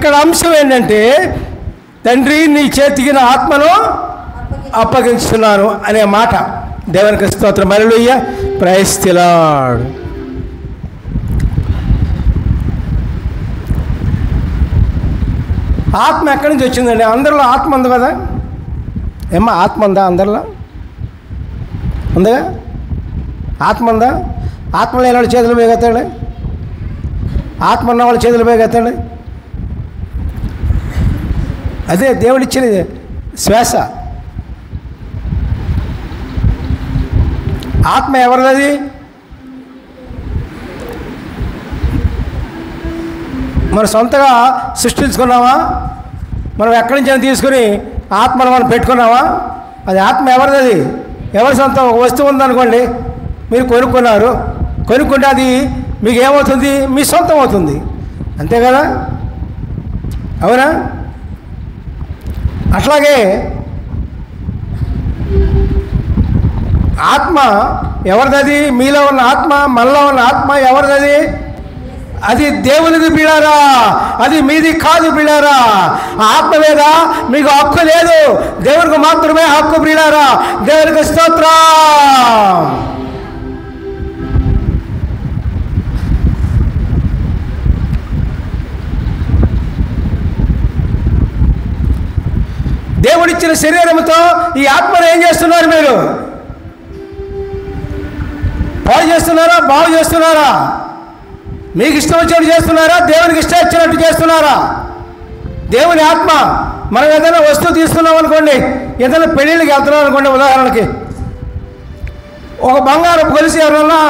ఇక్కడ అంశం ఏంటంటే, తండ్రి నీ చేతికి నా ఆత్మను అప్పగించుతున్నాను అనే మాట. దేవునికి స్తోత్రం. హల్లెలూయా. Praise the Lord. ఆత్మ ఎక్కడి నుంచి వచ్చిందండి? అందరిలో ఆత్మ ఉంది కదా. ఏమ్మా, ఆత్మ ఉందా? అందరిలో ఉందిగా. ఆత్మ ఉందా? ఆత్మ లేని వాడు చేతులు పోగెత్తాడు. ఆత్మ ఉన్న వాళ్ళు చేతులు పోగెత్తాడు. అదే దేవుడిచ్చిన శ్వాస. ఆత్మ ఎవరిది? మనం సొంతగా సృష్టించుకున్నామా? మనం ఎక్కడి నుంచి తీసుకుని ఆత్మను మనం పెట్టుకున్నామా? అది ఆత్మ ఎవరిది? అది ఎవరి సొంతం? ఒక వస్తువు ఉందనుకోండి, మీరు కొనుక్కున్నారు. కొనుక్కుంటే అది మీకు ఏమవుతుంది? మీ సొంతం అవుతుంది. అంతే కదా, అవునా? అట్లాగే ఆత్మ ఎవరిది? మీలో ఉన్న ఆత్మ, మనలో ఉన్న ఆత్మ ఎవరిది? అది దేవునిది బిళ్ళారా, అది మీది కాదు బిళ్ళారా. ఆత్మ మీద మీకు హక్కు లేదు, దేవునికి మాత్రమే హక్కు బిళ్ళారా. దేవునికి స్తోత్రం. దేవుడిచ్చిన శరీరంతో ఈ ఆత్మను ఏం చేస్తున్నారు మీరు? పాడు చేస్తున్నారా? బాగు చేస్తున్నారా? మీకు ఇష్టం వచ్చినట్టు చేస్తున్నారా? దేవునికి ఇష్టం వచ్చినట్టు చేస్తున్నారా? దేవుని ఆత్మ. మనం ఏదైనా వస్తువు తీసుకున్నాం అనుకోండి, ఏదైనా పెళ్ళిళ్ళకి వెళ్తున్నాం అనుకోండి, ఉదాహరణకి ఒక బంగారు గొలుసు ఎవరన్నా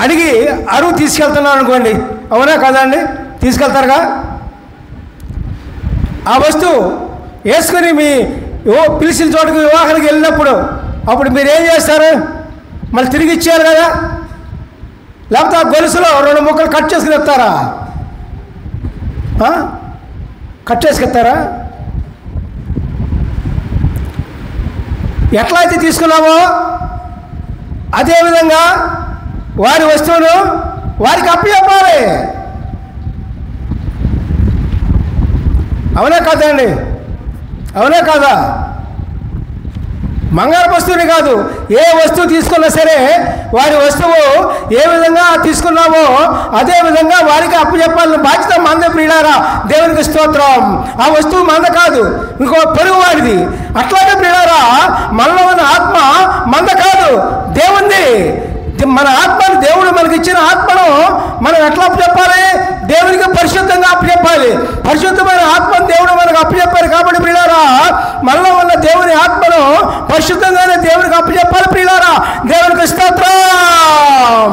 అడిగి అరువు తీసుకెళ్తున్నాం అనుకోండి, అవునా కదండి? తీసుకెళ్తారుగా. ఆ వస్తువు వేసుకుని మీ పిలిచిన చోటుకు వివాహానికి వెళ్ళినప్పుడు అప్పుడు మీరు ఏం చేస్తారు? మళ్ళీ తిరిగి ఇచ్చేయాలి కదా. లేకపోతే ఆ గొలుసులో 2 ముక్కలు కట్ చేసుకుని వస్తారా? కట్ చేసుకెత్తారా? ఎట్లా అయితే తీసుకున్నామో అదేవిధంగా వారి వస్తువును వారికి అప్పచెప్పాలి. అవునా కాదండి? అవునా కాదా? బంగారు వస్తువుని కాదు, ఏ వస్తువు తీసుకున్నా సరే వారి వస్తువు ఏ విధంగా తీసుకున్నామో అదే విధంగా వారికి అప్పచెప్పాలని బాధ్యత మంద ప్రియులారా. దేవునికి స్తోత్రం. ఆ వస్తువు మంద కాదు, ఇంకో పొరుగు వాడిది. అట్లాగే ప్రియులారా, మనలో ఉన్న ఆత్మ మంద కాదు, దేవుంది. మన ఆత్మను, దేవుడు మనకి ఇచ్చిన ఆత్మను మనం ఎట్లా అప్పచెప్పాలి? దేవునికి పరిశుద్ధంగా అప్పచెప్పాలి. పరిశుద్ధమైన ఆత్మను దేవుడు మనకు అప్పచెప్పాలి. కాబట్టి ప్రియులారా, మనలో ఉన్న దేవుని ఆత్మను పరిశుద్ధంగానే దేవునికి అప్పచెప్పాలి ప్రియులారా. దేవునికి స్తోత్రం.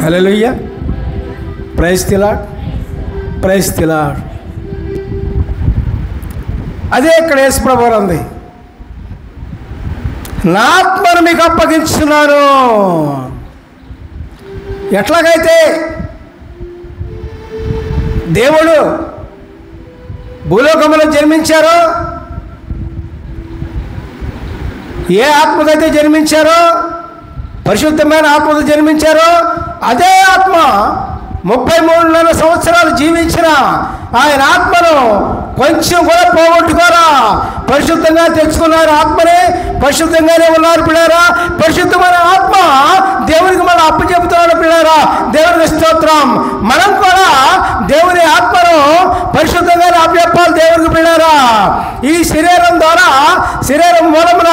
హల్లెలూయా. Praise the Lord. Praise the Lord. అదే ఇక్కడ యేసు ప్రభువు ఉంది, నా ఆత్మను మీకు అప్పగించున్నాను. ఎట్లాగైతే దేవుడు భూలోకంలో జన్మించారో, ఏ ఆత్మకైతే జన్మించారో, పరిశుద్ధమైన ఆత్మతో జన్మించారో, అదే ఆత్మ 33 సంవత్సరాలు జీవించిన ఆయన ఆత్మను కొంచెం కూడా పోగొట్టుకోరా. పరిశుద్ధంగా తెచ్చుకున్నారు ఆత్మనే, పరిశుద్ధంగానే ఉన్నారు పిల్లారా. పరిశుద్ధమైన ఆత్మ దేవునికి మనం అప్పచెబుతున్నాడు పిల్లారా. దేవునికి స్తోత్రం. మనం కూడా దేవుని ఆత్మను పరిశుద్ధంగానే అప్పచెప్పాలి దేవునికి పిల్లారా. ఈ శరీరం ద్వారా, శరీరం మూలమున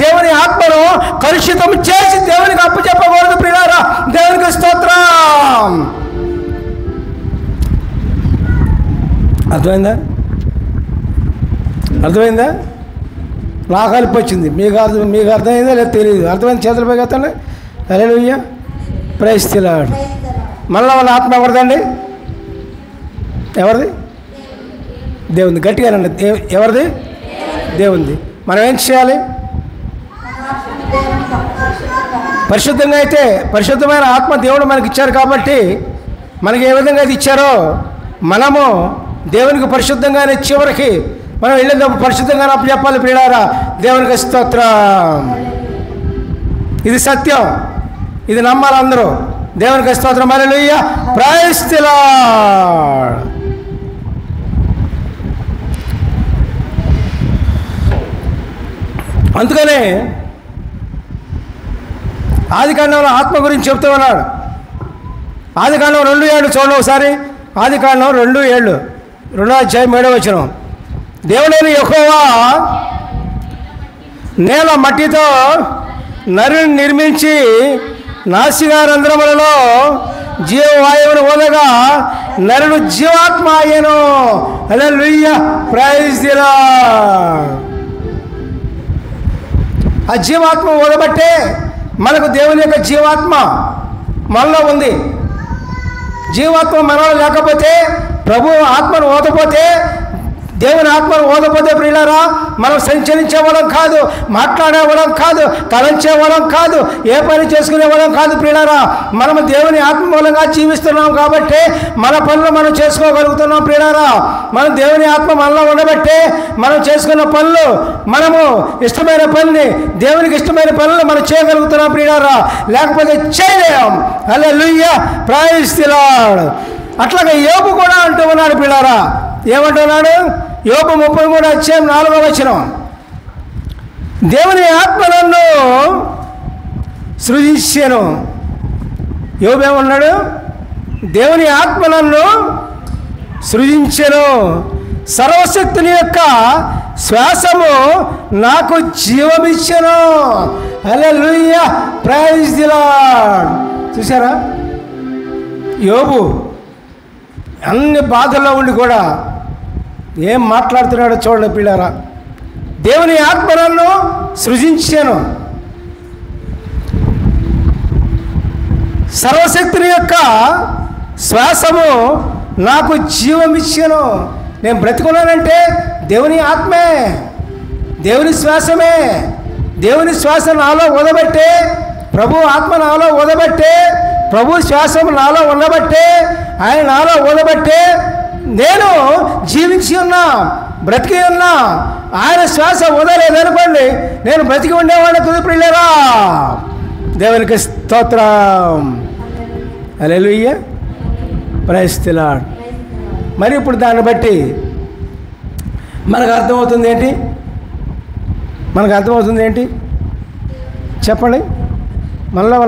దేవుని ఆత్మను కలుషితం చేసి దేవునికి అప్పచెప్పకూడదు పిల్లారా. దేవునికి స్తోత్రం. అర్థమైందా? అర్థమైందా? నాకు కలిపి వచ్చింది, మీకు అర్థమైందా లేదు తెలియదు. అర్థమైంది? చేతులు పైకి ఎత్తండి. హల్లెలూయా. Praise the Lord. మళ్ళా వాళ్ళ ఆత్మ ఎవరిదండి? ఎవరిది? దేవుంది. గట్టిగా రండి. ఎవరిది? దేవుంది. మనం ఏం చేయాలి? పరిశుద్ధంగా అయితే, పరిశుద్ధమైన ఆత్మ దేవుడు మనకి ఇచ్చారు కాబట్టి, మనకి ఏ విధంగా అయితే ఇచ్చారో మనము దేవునికి పరిశుద్ధంగానే చివరికి మనం వెళ్ళేటప్పుడు పరిశుద్ధంగానే అప్పచెప్పాలి ప్రియులారా. దేవునికి స్తోత్రం. ఇది సత్యం, ఇది నమ్మాలి అందరూ. దేవునికి స్తోత్రం. హల్లెలూయా. Praise the Lord. అందుకనే ఆదికాండంలో ఆత్మ గురించి చెప్తూ ఉన్నాడు. ఆదికాండం 2:7 చూడండి ఒకసారి. ఆదికాండం 2:7, 2వ అధ్యాయం 7వ వచనం. దేవుడైన యెహోవా నేల మట్టితో నరుని నిర్మించి నాసికా రంధ్రములలో జీవవాయువును ఊదగా నరుడు జీవాత్మ అయ్యెను. హల్లెలూయా. Praise the Lord. ఆ జీవాత్మ ఊదబట్టే మనకు దేవుని యొక్క జీవాత్మ మనలో ఉంది. జీవాత్మ మనలో లేకపోతే, ప్రభు ఆత్మను ఊదపోతే, దేవుని ఆత్మను ఊదపోతే ప్రియులారా మనం సంచరించేవాళ్ళం కాదు, మాట్లాడేవాళ్ళం కాదు, తలంచేవాళ్ళం కాదు, ఏ పని చేసుకునేవాళ్ళం కాదు ప్రియులారా. మనము దేవుని ఆత్మ మూలంగా జీవిస్తున్నాం కాబట్టి మన పనులు మనం చేసుకోగలుగుతున్నాం ప్రియులారా. మనం దేవుని ఆత్మ మనలో ఉండబట్టే మనం చేసుకున్న పనులు, మనము ఇష్టమైన పనిని, దేవునికి ఇష్టమైన పనులు మనం చేయగలుగుతున్నాం ప్రియులారా. లేకపోతే చేయలేం. హల్లెలూయా. Praise the Lord. అట్లాగే యోబు కూడా అంటూ ఉన్నాడు ప్రియులారా. ఏమంటున్నాడు? యోబు 33 అధ్యాయం 4వ వచనం. దేవుని ఆత్మ నన్ను సృజించెను. యోబు ఏమన్నాడు? దేవుని ఆత్మ నన్ను సృజించెను, సర్వశక్తుని యొక్క శ్వాసము నాకు జీవమిచ్చెను. హల్లెలూయా. Praise the Lord. చూసారా, యోబు అన్ని బాధల్లో ఉండి కూడా ఏం మాట్లాడుతున్నాడో చూడండి పిల్లారా. దేవుని ఆత్మ నన్ను సృజించాను, సర్వశక్తుని యొక్క శ్వాసము నాకు జీవమిచ్చాను. నేను బ్రతికున్నానంటే దేవుని ఆత్మే, దేవుని శ్వాసమే. దేవుని శ్వాస నాలో ఊదబట్టే, ప్రభు ఆత్మ నాలో ఊదబట్టే, ప్రభు శ్వాసము నాలో ఉండబట్టే, ఆయన నాలో ఊదబట్టే నేను జీవించి ఉన్నా, బ్రతికి ఉన్నా. ఆయన శ్వాస ఊదలేదనుకోండి, నేను బ్రతికి ఉండేవాడిని కుదిరిలేరా. దేవునికి స్తోత్రం. హల్లెలూయా. Praise the Lord. మరి ఇప్పుడు దాన్ని బట్టి మనకు అర్థమవుతుంది ఏంటి? మనకు అర్థమవుతుంది ఏంటి చెప్పండి? మనలో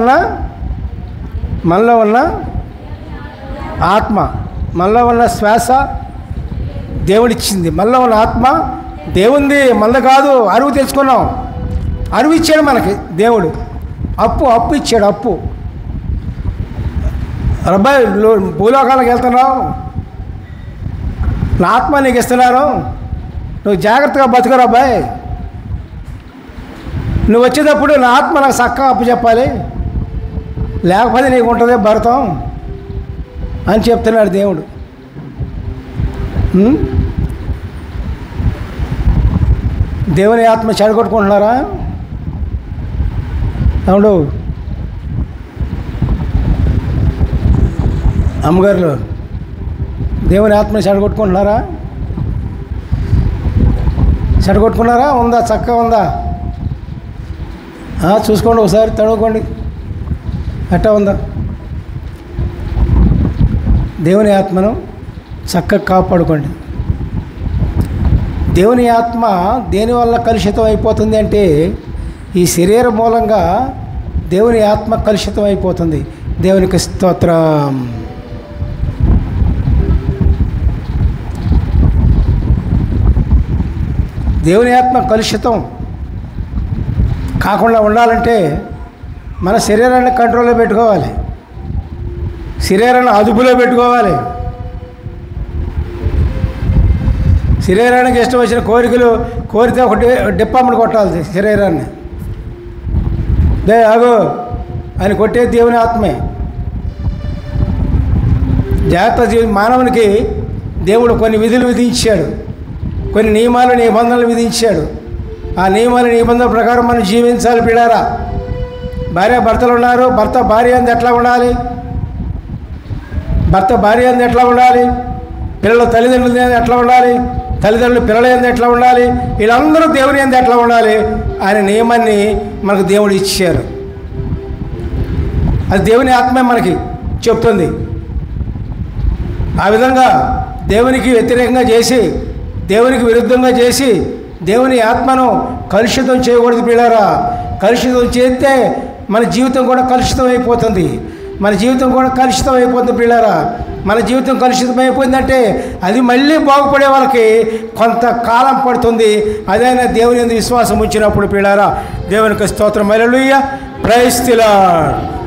ఉన్న ఆత్మ, మనలో ఉన్న శ్వాస దేవుడిచ్చింది. మనలో ఉన్న ఆత్మ దేవుంది, మనది కాదు. అరువు తెచ్చుకున్నాం, అరువు ఇచ్చాడు మనకి దేవుడు. అప్పు ఇచ్చాడు. అప్పు రబ్బాయి భూలోకాలకు వెళ్తున్నావు, నా ఆత్మ నీకు ఇస్తున్నాను, నువ్వు జాగ్రత్తగా బతుకురా అబ్బాయి. నువ్వు వచ్చేటప్పుడు నా ఆత్మ నాకు చక్కగా అప్పు చెప్పాలి, లేకపోతే నీకు ఉంటుంది భరతం అని చెప్తున్నాడు దేవుడు. దేవుని ఆత్మ చెడగొట్టుకుంటున్నారా? అవును అమ్మగారులు, దేవుని ఆత్మని చెడగొట్టుకున్నారా? ఉందా? చక్కగా ఉందా? చూసుకోండి ఒకసారి, తడువుకోండి. అట్టా ఉందా? దేవుని ఆత్మను చక్కగా కాపాడుకోండి. దేవుని ఆత్మ దేనివల్ల కలుషితం అయిపోతుంది అంటే, ఈ శరీరం మూలంగా దేవుని ఆత్మ కలుషితం అయిపోతుంది. దేవునికి స్తోత్రం. దేవుని ఆత్మ కలుషితం కాకుండా ఉండాలంటే మన శరీరాన్ని కంట్రోల్లో పెట్టుకోవాలి, శరీరాన్ని అదుపులో పెట్టుకోవాలి. శరీరానికి ఇష్టం వచ్చిన కోరికలు కోరితే ఒకటి డిప్పమ్మని కొట్టాలి శరీరాన్ని. ఆగో ఆయన కొట్టే దేవుని ఆత్మే. జాగ్రత్త. మానవునికి దేవుడు కొన్ని విధులు విధించాడు, కొన్ని నియమాలు నిబంధనలు విధించాడు. ఆ నియమాలు నిబంధనల ప్రకారం మనం జీవించాలి పిల్లారా. భార్య భర్తలు ఉన్నారు, భర్త భార్య అంది ఎట్లా ఉండాలి, భర్త భార్య అంది ఎట్లా ఉండాలి, పిల్లల తల్లిదండ్రులు ఎట్లా ఉండాలి, తల్లిదండ్రులు పిల్లల అంది ఎట్లా ఉండాలి, వీళ్ళందరూ దేవుని అంది ఎట్లా ఉండాలి, ఆయన నియమాన్ని మనకు దేవుడు ఇచ్చారు. అది దేవుని ఆత్మే మనకి చెప్తుంది. ఆ విధంగా దేవునికి వ్యతిరేకంగా చేసి, దేవునికి విరుద్ధంగా చేసి దేవుని ఆత్మను కలుషితం చేయకూడదు పిల్లారా. కలుషితం చేస్తే మన జీవితం కూడా కలుషితం అయిపోతుంది. మన జీవితం కూడా కలుషితం అయిపోతుంది పిల్లారా. మన జీవితం కలుషితం అయిపోయిందంటే అది మళ్ళీ బాగుపడే వాళ్ళకి కొంతకాలం పడుతుంది. అదైనా దేవుని యందు విశ్వాసం ఉంచినప్పుడు పిల్లారా. దేవునికి స్తోత్రం. హల్లెలూయా. Praise the lord.